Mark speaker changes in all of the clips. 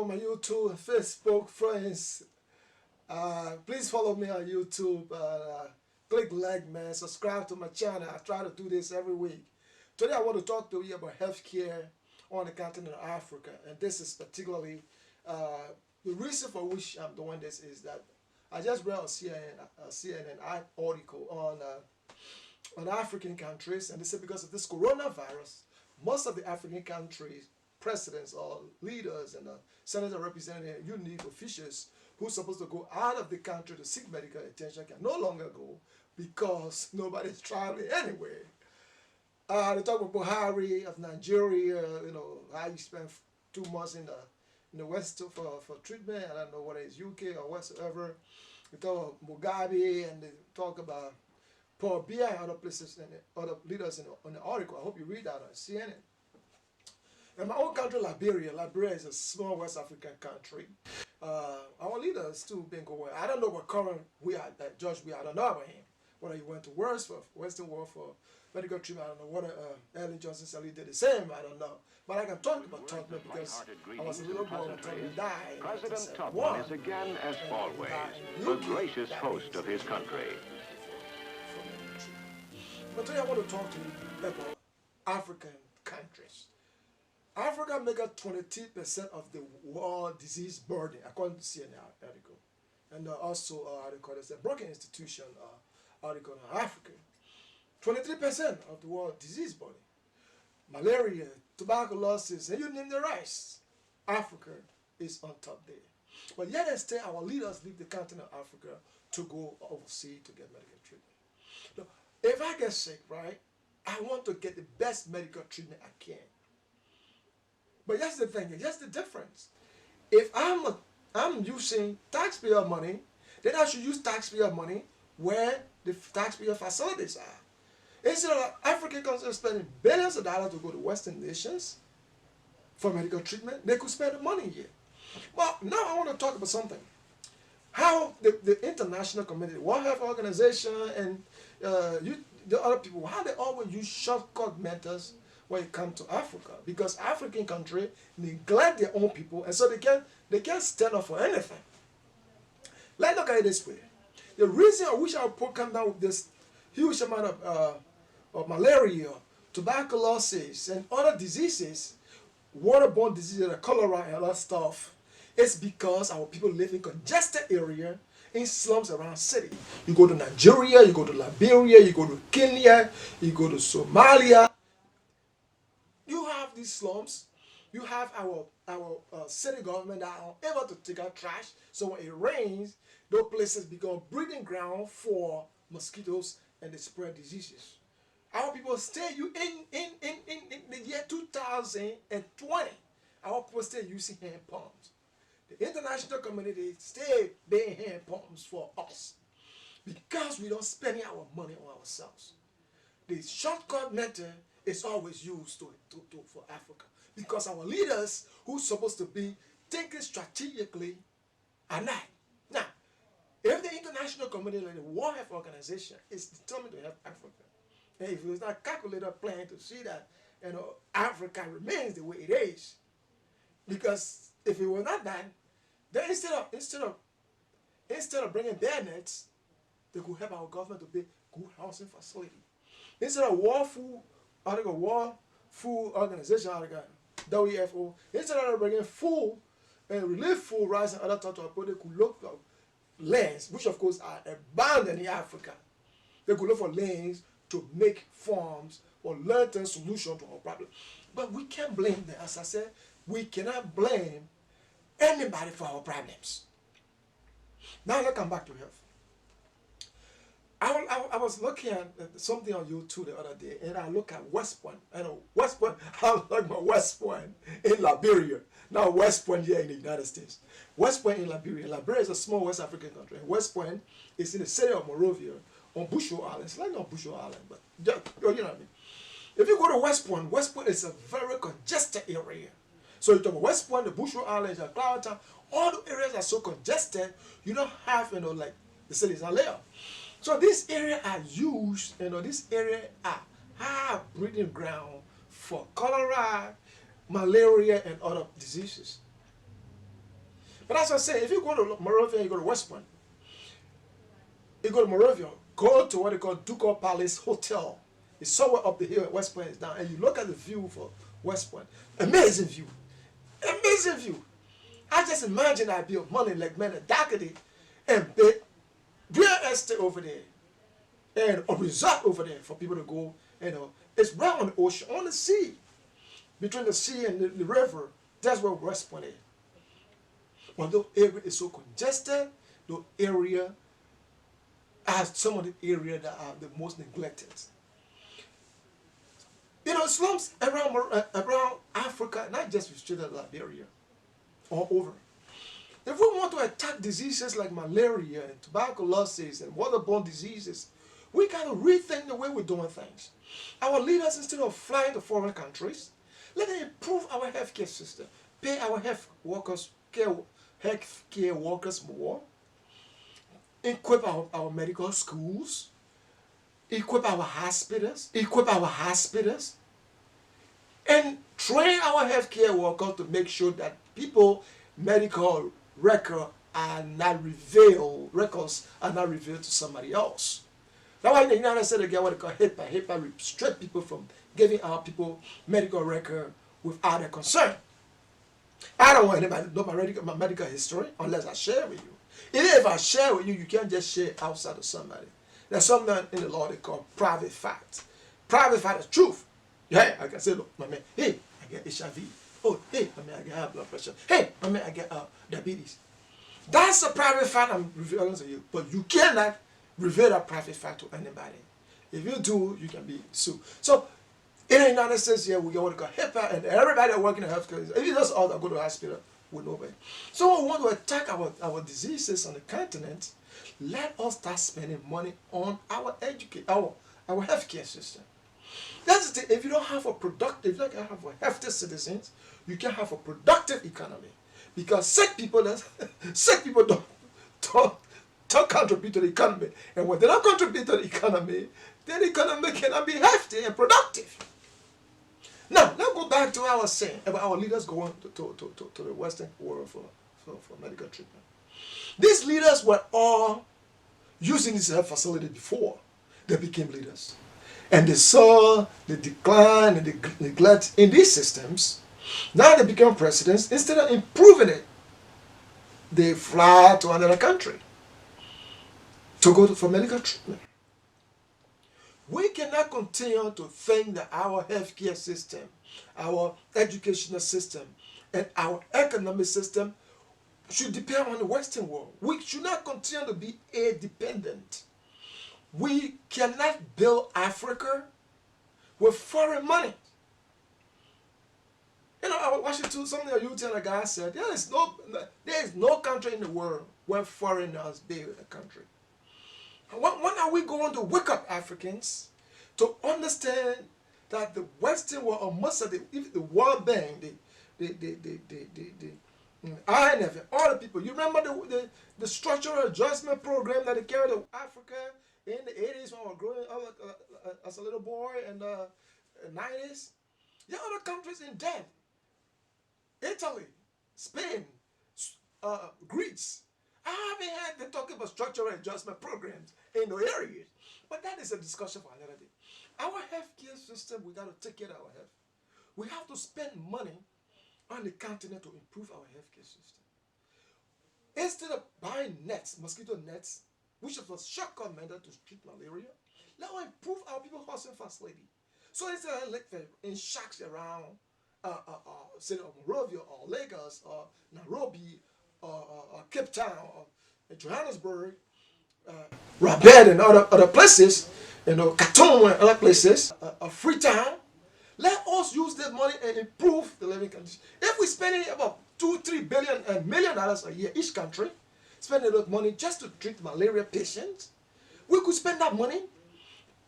Speaker 1: my YouTube and Facebook friends. Please follow me on YouTube. Click like, man. Subscribe to my channel. I try to do this every week. Today I want to talk to you about healthcare on the continent of Africa. And this is particularly, the reason for which I'm doing this is that I just read a CNN article on African countries, and they said because of this coronavirus, most of the African countries, presidents or leaders and senator representatives, unique officials who's supposed to go out of the country to seek medical attention can no longer go because nobody's traveling anywhere. They talk about Buhari of Nigeria, how he spent 2 months in the West for treatment. I don't know whether it's UK or whatsoever. They talk about Mugabe, and they talk about Paul Biya and other places and other leaders in the article. I hope you read that on CNN. In my own country, Liberia is a small West African country. Our leaders too been going. I don't know what current George Weah, I don't know about him. Whether he went to Western World for medical treatment, I don't know. Whether Ellen Johnson Sirleaf did the same, I don't know. But I can talk about Tubman because I was a little boy when Tubman died.
Speaker 2: President Tubman is again, as always, the gracious host of his country.
Speaker 1: But today I want to talk to you about African countries. Africa makes up 23% of the world disease burden, according to CNN article. And also, they call it a Brookings Institution article on Africa. 23% of the world disease burden. Malaria, tuberculosis, and you name the rest. Africa is on top there. But yet instead, our leaders leave the continent of Africa to go overseas to get medical treatment. Now, if I get sick, right, I want to get the best medical treatment I can. But that's the thing, that's the difference. If I'm using taxpayer money, then I should use taxpayer money where the taxpayer facilities are. Instead of African countries spending billions of dollars to go to Western nations for medical treatment, they could spend the money here. Well, now I want to talk about something. How the international community, World Health Organization, and the other people, how they always use shortcut methods when it comes to Africa, because African countries neglect their own people, and so they can't stand up for anything. Let's look at it this way: the reason I wish our poor come down with this huge amount of malaria, tuberculosis, and other diseases, waterborne diseases, cholera, and other stuff, is because our people live in congested area in slums around city. You go to Nigeria, you go to Liberia, you go to Kenya, you go to Somalia. You have these slums. You have our city government that are able to take out trash. So when it rains, those places become breeding ground for mosquitoes and they spread diseases. Our people stay in the year 2020. Our people stay using hand pumps. The international community stay buying hand pumps for us because we don't spend our money on ourselves. The shortcut method is always used for Africa because our leaders who's supposed to be thinking strategically are not. Now, if the international community like the World Health Organization is determined to help Africa, and if it was not calculated plan to see that Africa remains the way it is, because if it was not done, then instead of bringing their nets, they could help our government to build good housing facility. Instead of World Food Organization, WFO, instead of bringing food and relief food rice and other types of people, they could look for lands, which of course are abundant in Africa. They could look for lands to make farms or long-term solution to our problem. But we can't blame them. As I said, we cannot blame anybody for our problems. Now let's come back to health. I was looking at something on YouTube the other day, and I look at West Point. I know West Point. I was talking about West Point in Liberia, not West Point here in the United States. West Point in Liberia. Liberia is a small West African country. And West Point is in the city of Monrovia on Bushel Island. It's like not Bushel Island, but you know what I mean. If you go to West Point is a very congested area. So you talk about West Point, the Bushel Islands, Cloudtown, all the areas are so congested, you don't have, like the cities are layout. So this area are used, this area are high breeding ground for cholera, malaria, and other diseases. But as I say, if you go to Monrovia, you go to West Point, you go to Monrovia, go to what they call Ducal Palace Hotel. It's somewhere up the hill at West Point is down, and you look at the view for West Point. Amazing view. Amazing view. I just imagine I'd be a money like man at Doherty and build real estate over there and a resort over there for people to go. It's right on the ocean, on the sea, between the sea and the river. That's where West Point is. But the area is so congested, the area has some of the areas that are the most neglected. Slums around Africa, not just restricted to Liberia, all over. If we want to attack diseases like malaria and tuberculosis and waterborne diseases, we got to rethink the way we're doing things. Our leaders, instead of flying to foreign countries, let them improve our healthcare system, pay our healthcare workers more, equip our medical schools, equip our hospitals, and train our healthcare workers to make sure that people medical records are not revealed to somebody else. That's why in the United States they get what they call HIPAA. HIPAA restrict people from giving out people medical record without their consent. I don't want anybody to know my medical history unless I share with you. Even if I share with you, you can't just share it outside of somebody. There's something in the law they call private fact. Private fact is truth. Yeah, I can say, look, my man, hey, I get HIV. Oh, hey, my man, I get high blood pressure. Hey, my man, I get diabetes. That's a private fact I'm revealing to you. But you cannot reveal that private fact to anybody. If you do, you can be sued. So, in the United States, here, we get what we call HIPAA, and everybody that work in the healthcare, if you just all that go to the hospital, we know it. So, we want to attack our diseases on the continent. Let us start spending money on our healthcare system. That's the thing. If you don't have a healthy citizens, you can't have a productive economy. Because sick people don't contribute to the economy. And when they don't contribute to the economy, then the economy cannot be healthy and productive. Now, let's go back to what I was saying about our leaders going to the Western world for medical treatment. These leaders were all using this health facility before they became leaders. And they saw the decline and the neglect in these systems. Now they become presidents. Instead of improving it, they fly to another country to go for medical treatment. We cannot continue to think that our healthcare system, our educational system, and our economic system should depend on the Western world. We should not continue to be aid dependent. We cannot build Africa with foreign money. I was watching something on YouTube and a guy said, there is no country in the world where foreigners build a country. When are we going to wake up Africans to understand that the Western world, or most of the World Bank, the IMF, all the people, you remember the structural adjustment program that they carried to Africa in the 80s when I was growing up as a little boy, and the 90s? There are other countries in debt. Italy, Spain, Greece. I haven't had them talking about structural adjustment programs in those areas. But that is a discussion for another day. Our healthcare system, we got to take care of our health. We have to spend money on the continent to improve our healthcare system. Instead of buying nets, mosquito nets, which is a shotgun method to treat malaria, let us improve our people housing facility. So instead of in shacks around say Monrovia or Lagos or Nairobi or Cape Town or Johannesburg, Rabat and other places, Khartoum and other places, Freetown. Let us use that money and improve the living conditions. If we're spending about $2-3 million a year each country, spending that money just to treat malaria patients, we could spend that money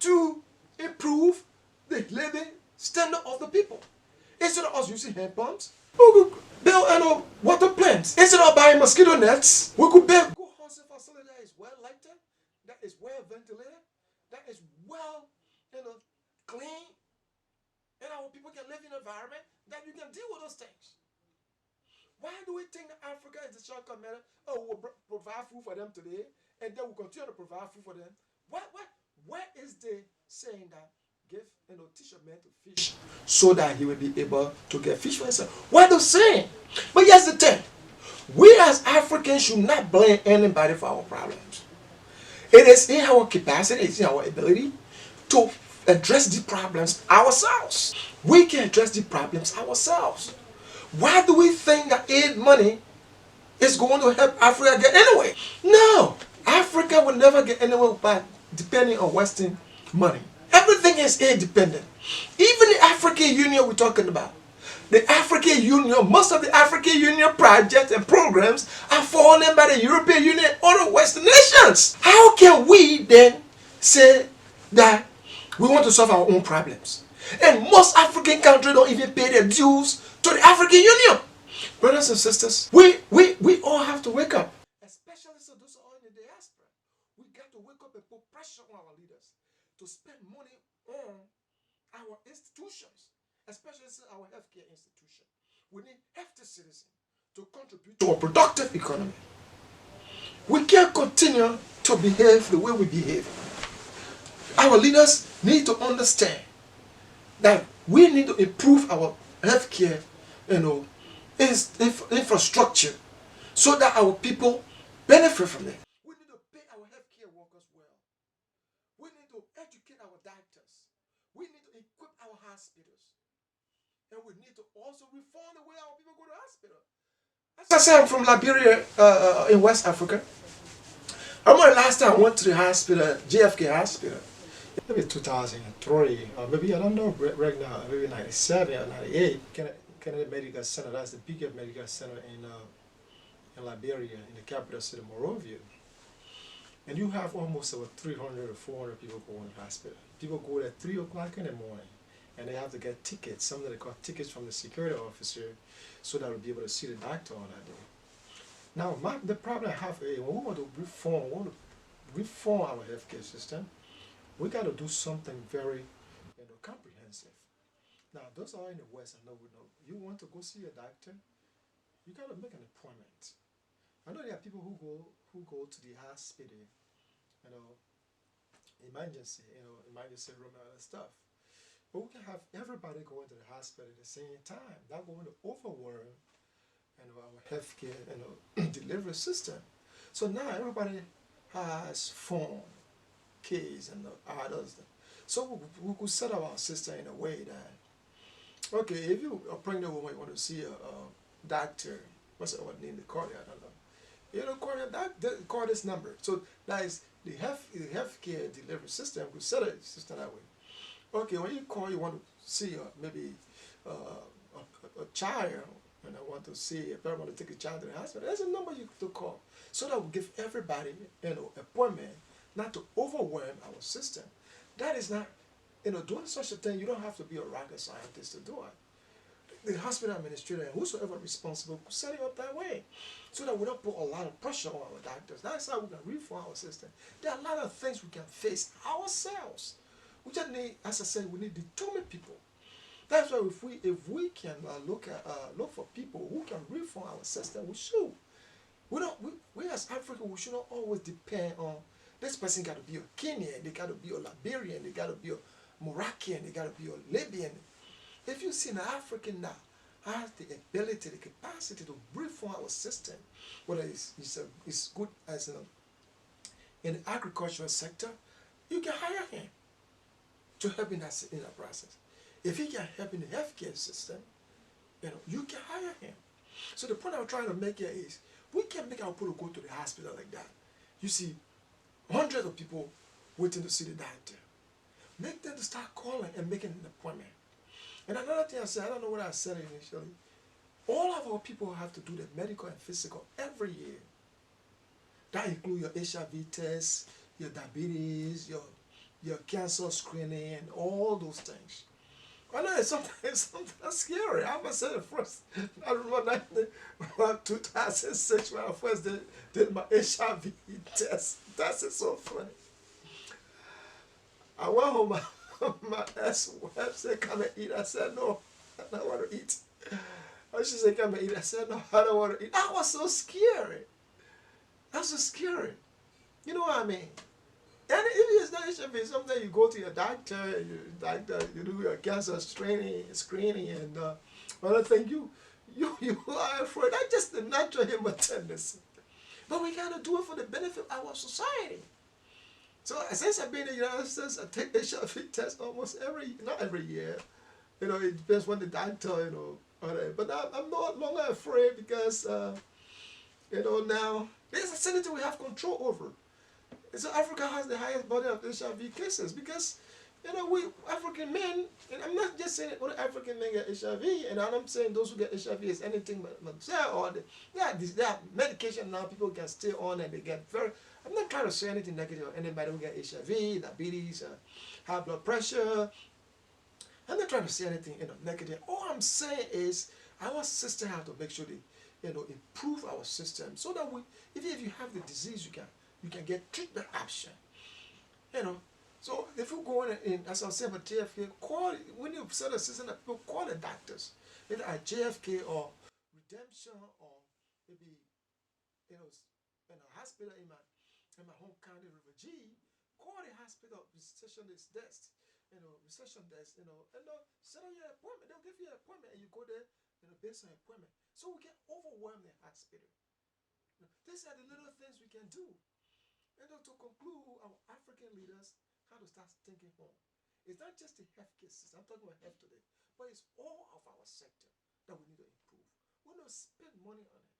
Speaker 1: to improve the living standard of the people. Instead of us using hand pumps, we could build water plants. Instead of buying mosquito nets, we could build a good housing facility that is well lighted, that is well ventilated, that is well clean, and our people can live in an environment that you can deal with those things. Why do we we think that Africa is the shortcut method? Oh, we'll provide food for them today, and then we'll continue to provide food for them. Where is the saying that give teach a man to fish so that he will be able to get fish for himself? What are they saying? But here's the thing: we as Africans should not blame anybody for our problems. It is in our capacity, it's in our ability to address the problems ourselves. We can address the problems ourselves. Why do we think that aid money is going to help Africa get anywhere? No, Africa will never get anywhere by depending on Western money. Everything is aid dependent. Even the African Union we're talking about. The African Union, most of the African Union projects and programs are fallen by the European Union and other Western nations. How can we then say that we want to solve our own problems? And most African countries don't even pay their dues to the African Union. Brothers and sisters, we all have to wake up. Especially so those who are in the diaspora. We got to wake up and put pressure on our leaders to spend money on our institutions, especially our healthcare institution. We need healthy citizens to contribute to a productive economy. We can't continue to behave the way we behave. Our leaders need to understand that we need to improve our healthcare, infrastructure, so that our people benefit from it. We need to pay our healthcare workers well. We need to educate our doctors. We need to equip our hospitals. And we need to also reform the way our people go to the hospital. As I said, I'm from Liberia in West Africa. I remember last time I went to the hospital, JFK Hospital, maybe 2003, or maybe, I don't know right now, maybe 97 or 98. Kennedy Medical Center, that's the biggest medical center in Liberia, in the capital city, Monrovia. And you have almost over 300 or 400 people going to the hospital. People go there at 3 o'clock in the morning, and they have to get tickets, something they call tickets from the security officer, so that they'll be able to see the doctor on that day. Now, the problem I have is when we want to reform our healthcare system, we got to do something very comprehensive. Now, those are in the West, I know we know. You want to go see a doctor, you got to make an appointment. I know there are people who go to the hospital, emergency room and other stuff. But we can have everybody going to the hospital at the same time. That's going to overwhelm our healthcare delivery system. So now everybody has phone, keys, and others. So we could set up our system in a way that, okay, if you are pregnant woman, you want to see a doctor, what's the name they call it? I don't know. You know, call this number. So that is the healthcare delivery system. We set a system that way. Okay, when you call, you want to see maybe a child, and I want to see if I want to take a child to the hospital. There's a number you to call, so that we give everybody appointment, not to overwhelm our system. That is not, doing such a thing. You don't have to be a rocket scientist to do it. The hospital administrator and whosoever responsible could set it up that way, so that we don't put a lot of pressure on our doctors. That's how we can reform our system. There are a lot of things we can face ourselves. We just need, as I said, we need determined people. That's why if we can look for people who can reform our system, we should. We as Africans, we should not always depend on this person. Got to be a Kenyan, they got to be a Liberian, they got to be a Moroccan, they got to be a Libyan. If you see an African now has the ability, the capacity to reform our system, whether it's good as in the agricultural sector, you can hire him to help in that process. If he can help in the healthcare system, you can hire him. So the point I'm trying to make here is, we can't make our people go to the hospital like that. You see hundreds of people waiting to see the doctor. Make them to start calling and making an appointment. And another thing I said, I don't know what I said initially, all of our people have to do the medical and physical every year. That includes your HIV test, your diabetes, your cancer screening, and all those things. I know it's sometimes scary. I must say it first. I remember 2006 when I first did my HIV test. That's so funny. I went home, my ex-wife said, come and eat. I said, no, I don't want to eat. And she said, come and eat. I said, no, I don't want to eat. I was so scary. That's so scary. You know what I mean? And if it's not HIV, sometimes you go to your doctor, you do your cancer screening, and other thing you are afraid. That's just the natural human tendency. But we gotta do it for the benefit of our society. So since I've been in the United States, I take HIV test almost not every year. You know, it depends when the doctor, but I'm no longer afraid because, now there's a something we have control over. So Africa has the highest body of HIV cases because, we African men, and I'm not just saying all African men get HIV, and I'm saying those who get HIV is anything but or there are medication now people can stay on and they get very. I'm not trying to say anything negative or anybody who get HIV, diabetes, high blood pressure. I'm not trying to say anything negative. All I'm saying is our system have to make sure they improve our system so that even if you have the disease you can get treatment option. You know. So if you go in as I was saying about JFK, when you set a system that people call the doctors, either at JFK or Redemption or maybe you know in a hospital in my home county River G, call the hospital receptionist desk, reception desk, and set up your appointment. They'll give you an appointment and you go there, based on appointment. So we can overwhelm the hospital. These are the little things we can do. And to conclude, our African leaders have to start thinking more. It's not just the health cases, I'm talking about health today, but it's all of our sector that we need to improve. We don't spend money on it.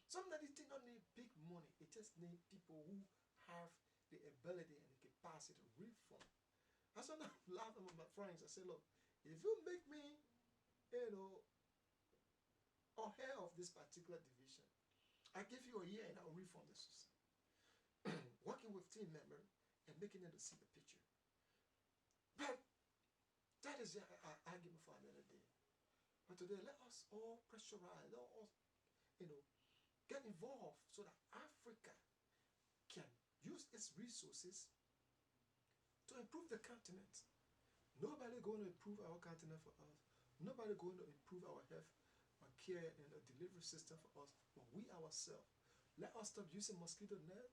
Speaker 1: Sometimes it don't need big money, it just needs people who have the ability and the capacity to reform. I sometimes laugh at my friends. I say, look, if you make me, ahead of this particular division, I give you a year and I'll reform the system. Working with team members and making them to see the picture. But that is our argument for another day. But today, let us all pressurize, let us, get involved so that Africa can use its resources to improve the continent. Nobody going to improve our continent for us. Nobody going to improve our health, our care, and the delivery system for us. But we ourselves, let us stop using mosquito net,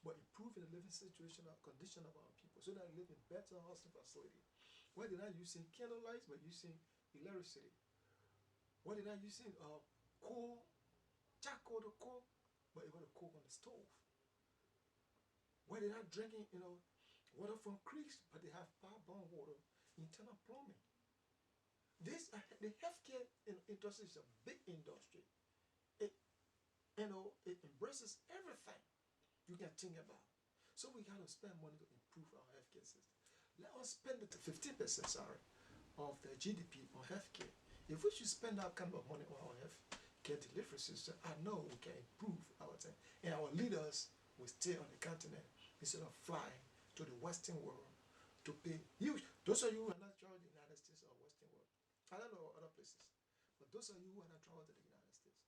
Speaker 1: but improving the living situation or condition of our people so that they live in better housing facility. Where they're not using candlelights, but using electricity. Where they're not using coal, charcoal to cook, but they're going to cook on the stove. Where they're not drinking, water from creeks, but they have pipe-borne water, internal plumbing. The healthcare industry is a big industry. It embraces everything you can think about. So we got to spend money to improve our healthcare system. Let us spend the 15%, of the GDP on healthcare. If we should spend that kind of money on our healthcare delivery system, I know we can improve our thing. And our leaders will stay on the continent instead of flying to the Western world to pay huge. Those of you who are not traveling to the United States or Western world, I don't know other places, but those of you who are not traveling to the United States,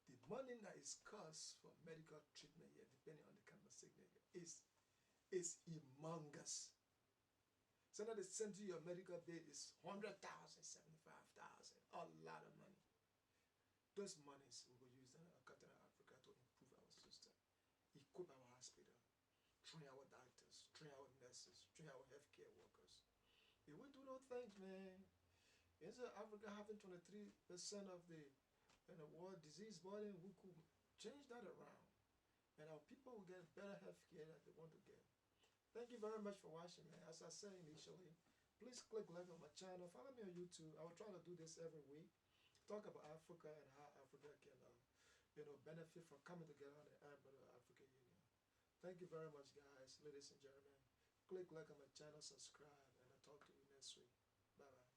Speaker 1: the money that is cost for medical treatment here, depending on the kind of sickness, is humongous. So now they send you your medical bill is 100,000, 75,000, a lot of money. Those monies we will use in our continent of Africa to improve our system, equip our hospital, train our doctors, train our nurses, train our healthcare workers. If we do those things, man, instead of Africa having 23% of the world disease burden, we could change that around. And our people will get better health care that they want to get. Thank you very much for watching, man. As I said initially, please click like on my channel. Follow me on YouTube. I will try to do this every week. Talk about Africa and how Africa can, benefit from coming together on the umbrella of African Union. Thank you very much, guys, ladies and gentlemen. Click like on my channel, subscribe, and I'll talk to you next week. Bye-bye.